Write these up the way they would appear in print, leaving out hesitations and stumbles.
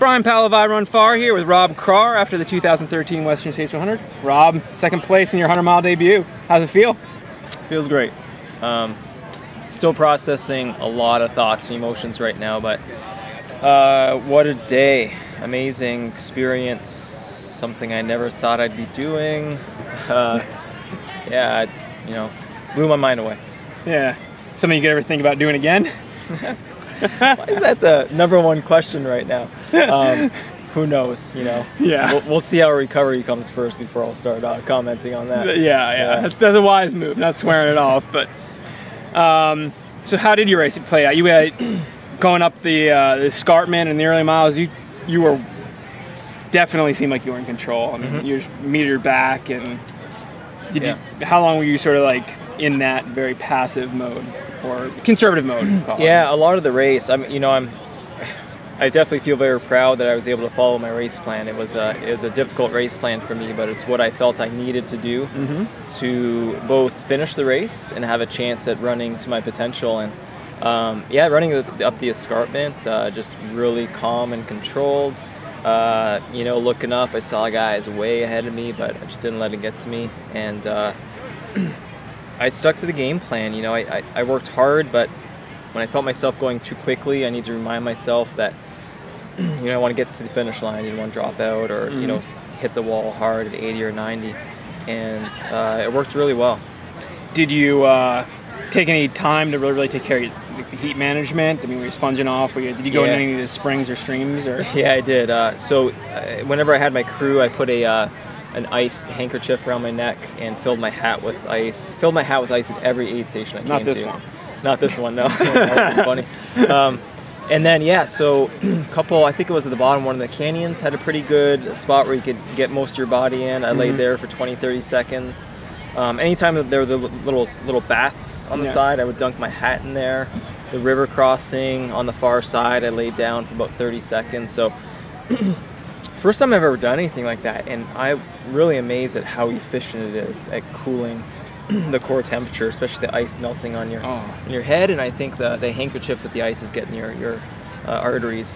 Brian Palavai Run Far here with Rob Krar after the 2013 Western States 100. Rob, second place in your 100-mile debut. How's it feel? Feels great. Still processing a lot of thoughts and emotions right now, but what a day. Amazing experience, something I never thought I'd be doing. Yeah, it's, blew my mind away. Yeah. Something you could ever think about doing again? Why is that the #1 question right now? Who knows, Yeah. We'll see how recovery comes first before I'll start commenting on that. Yeah. That's a wise move, not swearing it off. But so how did your race play out? You had going up the escarpment in the early miles. You were definitely seemed like you were in control. I mean, you just metered back, and how long were you sort of like in that very passive mode or conservative mode? Yeah, a lot of the race. I definitely feel very proud that I was able to follow my race plan. It was a difficult race plan for me, but it's what I felt I needed to do to both finish the race and have a chance at running to my potential. And running up the escarpment, just really calm and controlled. Looking up, I saw guys way ahead of me, but I just didn't let it get to me. And I stuck to the game plan. I worked hard, but when I felt myself going too quickly, I need to remind myself that I want to get to the finish line. I didn't want to drop out or hit the wall hard at 80 or 90, and it worked really well. Did you take any time to really take care of the heat management? I mean, were you sponging off? Did you go into any of the springs or streams? Or yeah, I did. So whenever I had my crew, I put an iced handkerchief around my neck and filled my hat with ice. Filled my hat with ice at every aid station I came to. Not this one. Not this one, no. That was funny. And then, so a couple, I think it was at the bottom, one of the canyons had a pretty good spot where you could get most of your body in. I laid there for 20, 30 seconds. Anytime that there were the little baths on the side, I would dunk my hat in there. The river crossing on the far side, I laid down for about 30 seconds. So first time I've ever done anything like that, and I'm really amazed at how efficient it is at cooling the core temperature, especially the ice melting on your head. And I think the handkerchief with the ice is getting your arteries.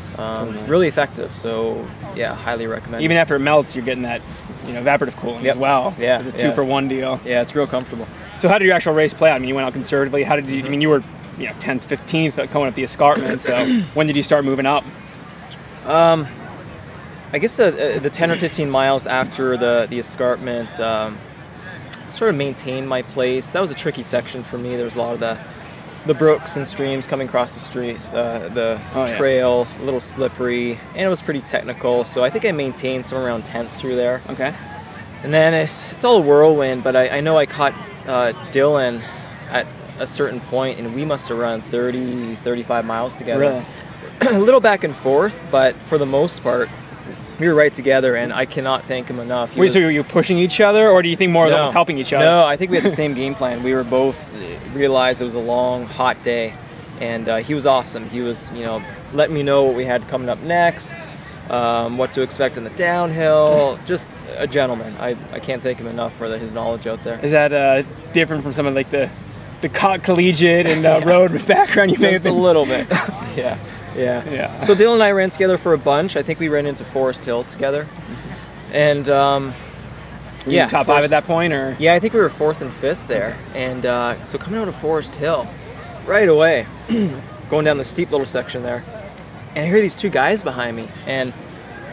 Really effective. So yeah, highly recommend. Even after it melts, you're getting that evaporative cooling as well. Yeah, it's a 2-for-1 deal. Yeah, it's real comfortable. So how did your actual race play out? I mean, you went out conservatively. How did you? I mean, you were 10th, 15th going up the escarpment. So when did you start moving up? I guess the 10 or 15 miles after the escarpment, sort of maintained my place. That was a tricky section for me. There was a lot of the brooks and streams coming across the street, the trail, a little slippery, and it was pretty technical. So I think I maintained somewhere around 10th through there. Okay. And then it's all a whirlwind, but I know I caught Dylan at a certain point, and we must have run 30, 35 miles together. Really? A little back and forth, but for the most part, we were right together, and I cannot thank him enough. So were you pushing each other, or do you think more of that was helping each other? No, I think we had the same game plan. We were both realized it was a long, hot day, and he was awesome. He was, letting me know what we had coming up next, what to expect in the downhill. Just a gentleman. I can't thank him enough for his knowledge out there. Is that different from some of like the collegiate and road background you may have been? Just a little bit. Yeah. So Dylan and I ran together for a bunch. I think we ran into Forest Hill together. And were you top 5 at that point, or? Yeah, I think we were 4th and 5th there. And so coming out of Forest Hill, right away, going down the steep little section there, and I hear these 2 guys behind me. And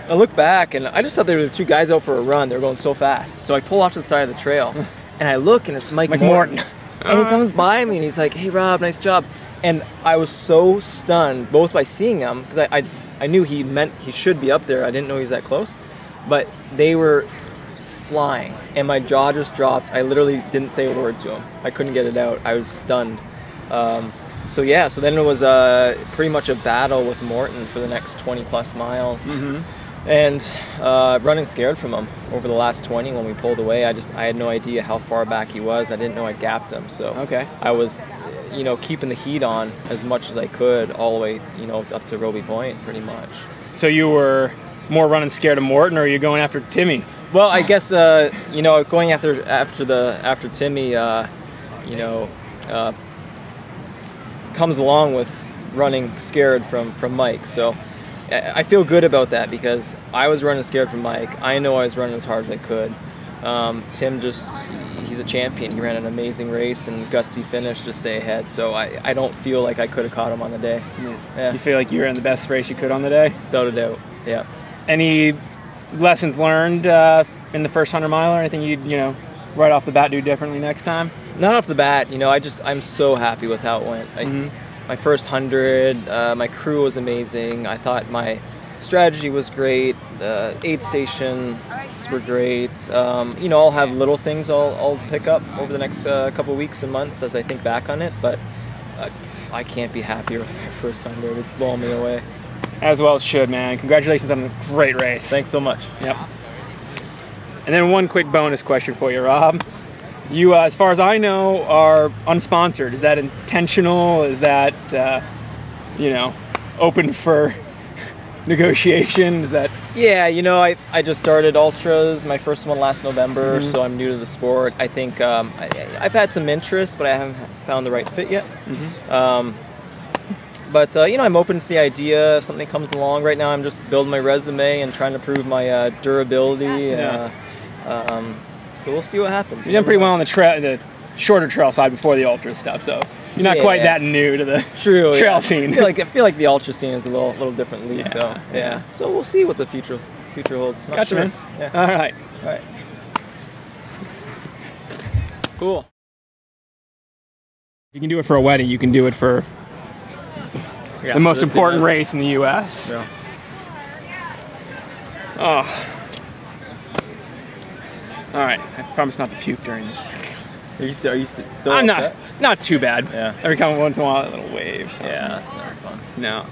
I look back, and I just thought there were 2 guys out for a run. They were going so fast. So I pull off to the side of the trail, and I look, and it's Mike Morton. And he comes by me, and he's like, "Hey, Rob, nice job." And I was so stunned, both by seeing him, because I knew he should be up there. I didn't know he was that close. But they were flying, and my jaw just dropped. I literally didn't say a word to him. I couldn't get it out. I was stunned. So then it was pretty much a battle with Morton for the next 20-plus miles. And running scared from him over the last 20 when we pulled away. I had no idea how far back he was. I didn't know I'd gapped him. So I was keeping the heat on as much as I could all the way, up to Roby Point, pretty much. So you were more running scared of Morton, or are you going after Timmy? Well, I guess going after Timmy, comes along with running scared from Mike. So I feel good about that because I was running scared from Mike. I know I was running as hard as I could. Tim he's a champion. He ran an amazing race and gutsy finish to stay ahead. So I don't feel like I could have caught him on the day. Yeah. You feel like you ran the best race you could on the day? Without a doubt, yeah. Any lessons learned in the first 100 mile or anything you'd, right off the bat do differently next time? Not off the bat, I'm so happy with how it went. My first 100, my crew was amazing. I thought my strategy was great. The aid stations were great. I'll have little things I'll pick up over the next couple weeks and months as I think back on it, but I can't be happier with my first 100. It's blowing me away. As well it should, man. Congratulations on a great race. Thanks so much. Yep. And then one quick bonus question for you, Rob. You, as far as I know, are unsponsored. Is that intentional? Is that, open for negotiation? Is that? Yeah, I just started ultras, my first one last November, so I'm new to the sport. I think I've had some interest, but I haven't found the right fit yet. But I'm open to the idea if something comes along. Right now I'm just building my resume and trying to prove my durability. So we'll see what happens. You've done pretty well on the shorter trail side before the ultra stuff, so you're not quite that new to the trail scene. I feel like the ultra scene is a little different league, though. Yeah. So we'll see what the future holds. Not gotcha, sure. man. Yeah. All right. Cool. You can do it for a wedding. You can do it for the most important race in the U.S. Yeah. Oh. All right. I promise not to puke during this. Are you still I'm upset? not too bad. Yeah. Every once in a while, a little wave. Yeah, that's never fun. No.